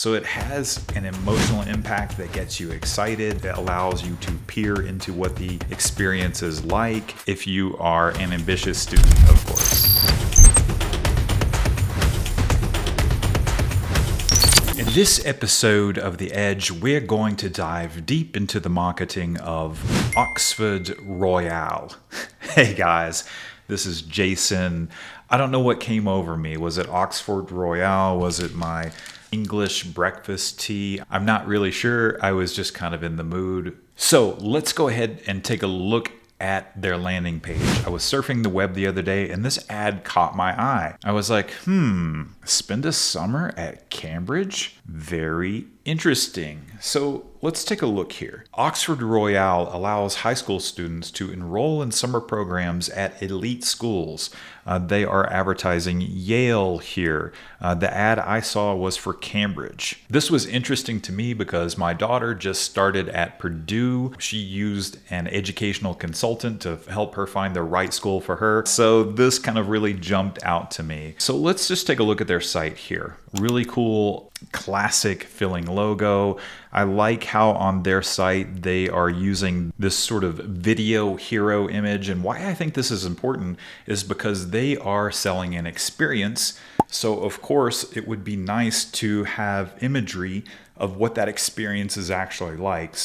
So it has an emotional impact that gets you excited. It allows you to peer into what the experience is like if you are an ambitious student, of course. In this episode of The Edge, we're going to dive deep into the marketing of Oxford Royale. Hey guys, this is Jason. I don't know what came over me. Was it Oxford Royale? Was it my English breakfast tea? I'm not really sure. I was just kind of in the mood. So let's go ahead and take a look at their landing page. I was surfing the web the other day and this ad caught my eye. I was like, spend a summer at Cambridge? Very interesting. So let's take a look here. Oxford Royale allows high school students to enroll in summer programs at elite schools. They are advertising Yale here. The ad I saw was for Cambridge. This was interesting to me because my daughter just started at Purdue. She used an educational consultant to help her find the right school for her. So this kind of really jumped out to me. So let's just take a look at their site here. Really cool, classic filling logo. I like how on their site they are using this sort of video hero image. And why I think this is important is because they are selling an experience. So of course it would be nice to have imagery of what that experience is actually like.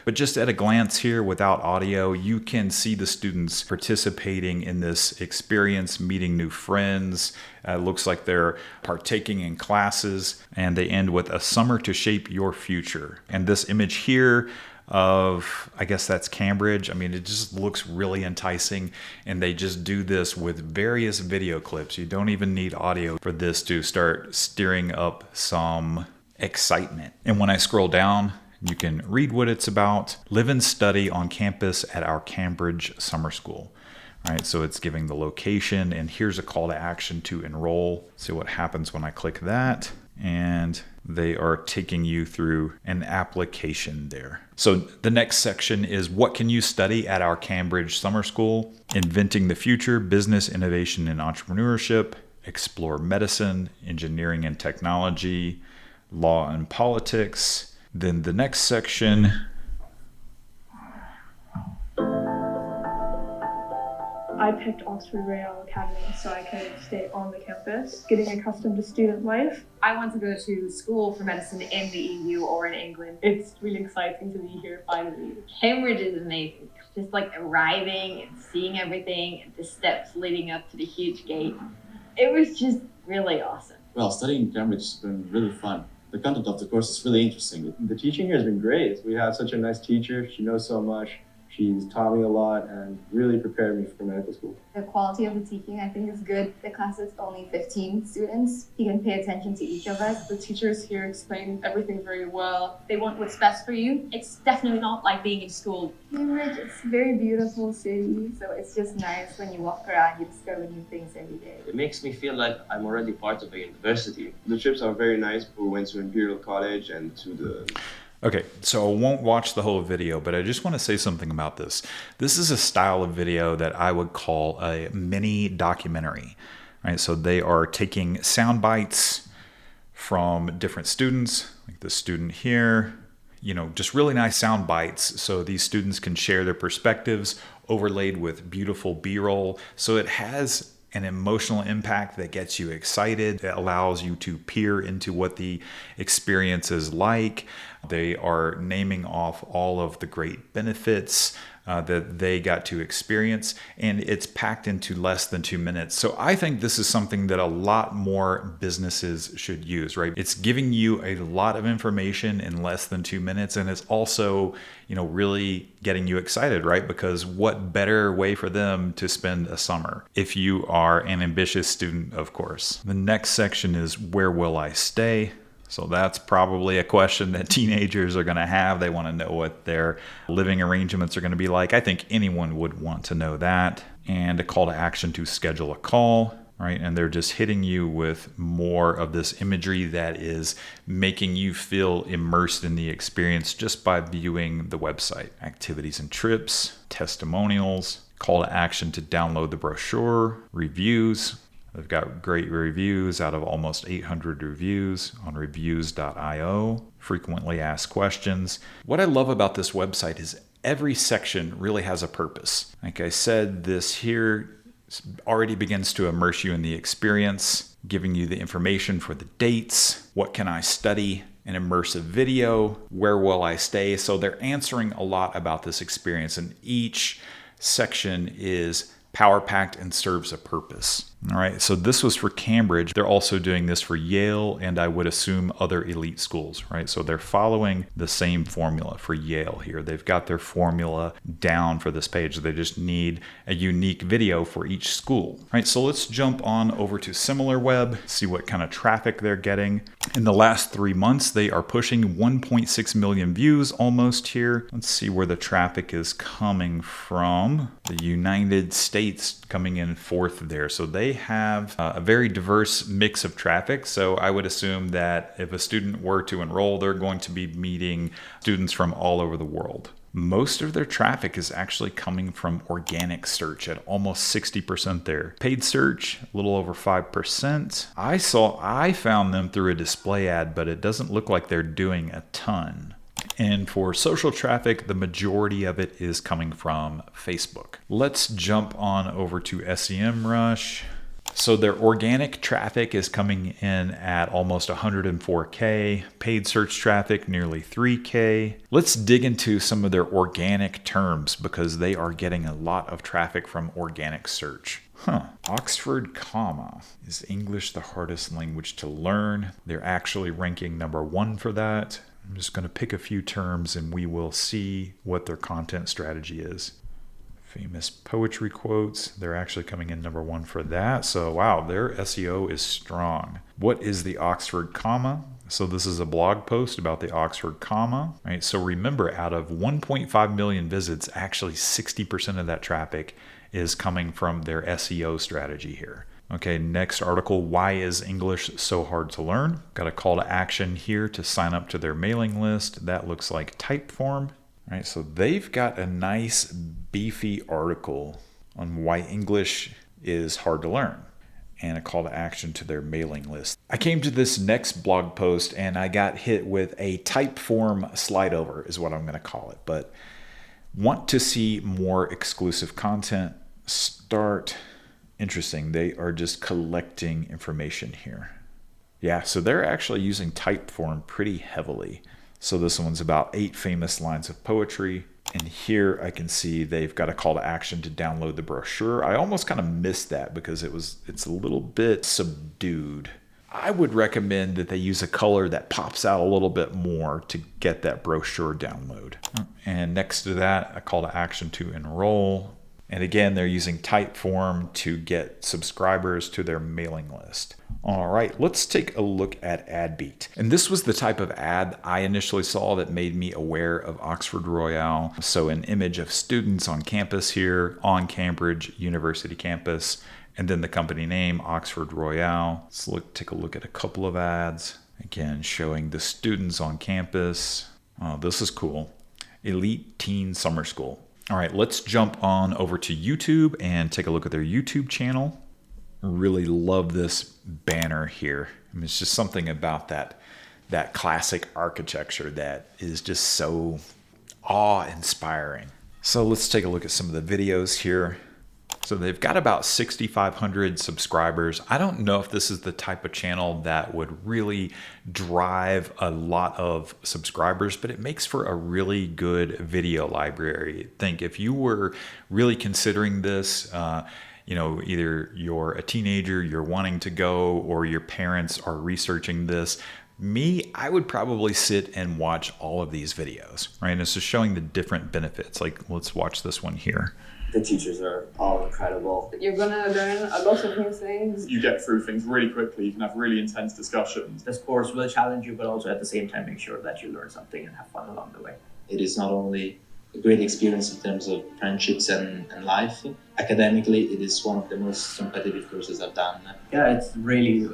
But just at a glance here without audio, you can see the students participating in this experience, meeting new friends. Looks like they're partaking in classes, and they end with a summer to shape your future. And this image here of, I guess that's Cambridge. I mean, it just looks really enticing, and they just do this with various video clips. You don't even need audio for this to start stirring up some excitement. And when I scroll down, you can read what it's about. Live and study on campus at our Cambridge summer school. All right, so it's giving the location, and here's a call to action to enroll. See what happens when I click that. And they are taking you through an application there. So the next section is what can you study at our Cambridge summer school? Inventing the future, business, innovation, and entrepreneurship. Explore medicine, engineering and technology, law and politics. Then the next section. I picked Oxford Royale Academy so I could stay on the campus, getting accustomed to student life. I want to go to school for medicine in the EU or in England. It's really exciting to be here finally. Cambridge is amazing. Just like arriving and seeing everything, and the steps leading up to the huge gate. It was just really awesome. Well, studying in Cambridge has been really fun. The content of the course is really interesting. The teaching here has been great. We have such a nice teacher. She knows so much. She's taught me a lot and really prepared me for medical school. The quality of the teaching, I think, is good. The class is only 15 students. You can pay attention to each of us. The teachers here explain everything very well. They want what's best for you. It's definitely not like being in school. Cambridge is a very beautiful city, so it's just nice when you walk around, you discover new things every day. It makes me feel like I'm already part of a university. The trips are very nice. We went to Imperial College and to the... Okay, so I won't watch the whole video, but I just want to say something about this. This is a style of video that I would call a mini documentary. Right? So they are taking sound bites from different students, like the student here, just really nice sound bites. So these students can share their perspectives overlaid with beautiful B-roll. So it has an emotional impact that gets you excited. It allows you to peer into what the experience is like. They are naming off all of the great benefits that they got to experience, and it's packed into less than 2 minutes. So I think this is something that a lot more businesses should use, right? It's giving you a lot of information in less than 2 minutes, and it's also, really getting you excited, right? Because what better way for them to spend a summer if you are an ambitious student, of course. The next section is where will I stay? So that's probably a question that teenagers are going to have. They want to know what their living arrangements are going to be like. I think anyone would want to know that. And a call to action to schedule a call, right? And they're just hitting you with more of this imagery that is making you feel immersed in the experience just by viewing the website. Activities and trips, testimonials, call to action to download the brochure, reviews. They've got great reviews out of almost 800 reviews on reviews.io, frequently asked questions. What I love about this website is every section really has a purpose. Like I said, this here already begins to immerse you in the experience, giving you the information for the dates, what can I study, an immersive video, where will I stay. So they're answering a lot about this experience, and each section is power-packed and serves a purpose. All right, so this was for Cambridge. They're also doing this for Yale, and I would assume other elite schools, right? So they're following the same formula for Yale here. They've got their formula down for this page. They just need a unique video for each school. All right, so let's jump on over to SimilarWeb, see what kind of traffic they're getting. In the last 3 months, they are pushing 1.6 million views almost here. Let's see where the traffic is coming from. The United States coming in fourth there. So they have a very diverse mix of traffic. So I would assume that if a student were to enroll, they're going to be meeting students from all over the world. Most of their traffic is actually coming from organic search at almost 60% there. Paid search, a little over 5%. I found them through a display ad, but it doesn't look like they're doing a ton. And for social traffic, the majority of it is coming from Facebook. Let's jump on over to SEMrush. So their organic traffic is coming in at almost 104K, paid search traffic nearly 3K. Let's dig into some of their organic terms because they are getting a lot of traffic from organic search. Oxford comma. Is English the hardest language to learn? They're actually ranking number 1 for that. I'm just going to pick a few terms and we will see what their content strategy is. Famous poetry quotes, they're actually coming in number 1 for that. So wow, their SEO is strong. What is the Oxford comma? So this is a blog post about the Oxford comma, right? So remember, out of 1.5 million visits, actually 60% of that traffic is coming from their SEO strategy here. Okay, next article, why is English so hard to learn? Got a call to action here to sign up to their mailing list. That looks like Typeform. All right, so they've got a nice beefy article on why English is hard to learn and a call to action to their mailing list. I came to this next blog post and I got hit with a Typeform slide over is what I'm going to call it. But want to see more exclusive content? Start. Interesting. They are just collecting information here. Yeah, so they're actually using Typeform pretty heavily. So this one's about 8 famous lines of poetry. And here I can see they've got a call to action to download the brochure. I almost kind of missed that because it's a little bit subdued. I would recommend that they use a color that pops out a little bit more to get that brochure download. And next to that, a call to action to enroll. And again, they're using Typeform to get subscribers to their mailing list. All right, let's take a look at AdBeat. And this was the type of ad I initially saw that made me aware of Oxford Royale. So an image of students on campus here on Cambridge University campus, and then the company name, Oxford Royale. Let's take a look at a couple of ads. Again, showing the students on campus. Oh, this is cool. Elite Teen Summer School. All right, let's jump on over to YouTube and take a look at their YouTube channel. Really love this banner here. I mean, it's just something about that classic architecture that is just so awe-inspiring. So let's take a look at some of the videos here. So they've got about 6,500 subscribers. I don't know if this is the type of channel that would really drive a lot of subscribers, but it makes for a really good video library. Think if you were really considering this, either you're a teenager, you're wanting to go, or your parents are researching this. I would probably sit and watch all of these videos, right? And it's just showing the different benefits. Like, let's watch this one here. The teachers are all incredible. You're gonna learn a lot of new things. You get through things really quickly. You can have really intense discussions. This course will challenge you, but also at the same time make sure that you learn something and have fun along the way. It is not only a great experience in terms of friendships and life. Academically, it is one of the most competitive courses I've done. Yeah, it's really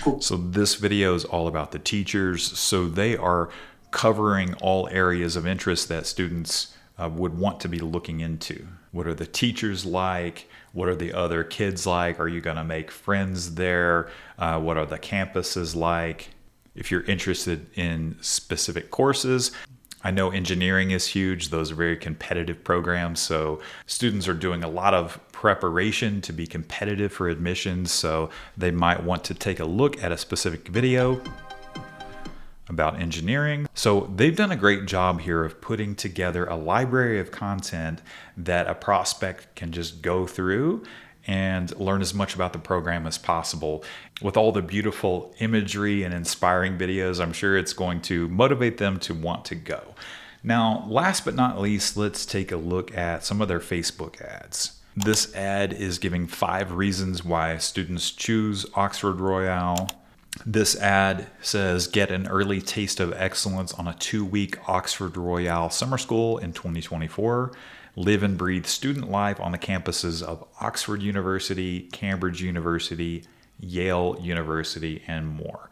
cool. So this video is all about the teachers. So they are covering all areas of interest that students would want to be looking into. What are the teachers like? What are the other kids like? Are you going to make friends there? What are the campuses like? If you're interested in specific courses, I know engineering is huge. Those are very competitive programs. So students are doing a lot of preparation to be competitive for admissions. So they might want to take a look at a specific video about engineering. So they've done a great job here of putting together a library of content that a prospect can just go through and learn as much about the program as possible. With all the beautiful imagery and inspiring videos, I'm sure it's going to motivate them to want to go. Now, last but not least, let's take a look at some of their Facebook ads. This ad is giving 5 reasons why students choose Oxford Royale. This ad says, get an early taste of excellence on a 2-week Oxford Royale summer school in 2024. Live and breathe student life on the campuses of Oxford University, Cambridge University, Yale University, and more.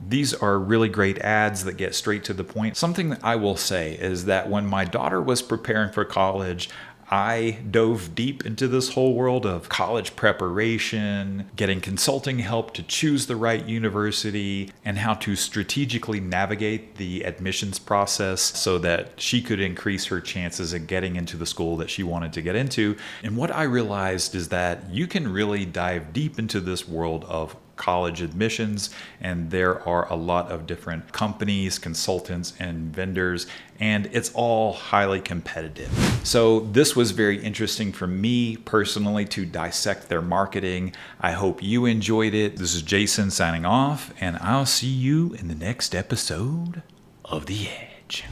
These are really great ads that get straight to the point. Something that I will say is that when my daughter was preparing for college, I dove deep into this whole world of college preparation, getting consulting help to choose the right university, and how to strategically navigate the admissions process so that she could increase her chances of getting into the school that she wanted to get into. And what I realized is that you can really dive deep into this world of college admissions, and there are a lot of different companies, consultants, and vendors, and it's all highly competitive. So this was very interesting for me personally to dissect their marketing. I hope you enjoyed it. This is Jason signing off, and I'll see you in the next episode of The Edge.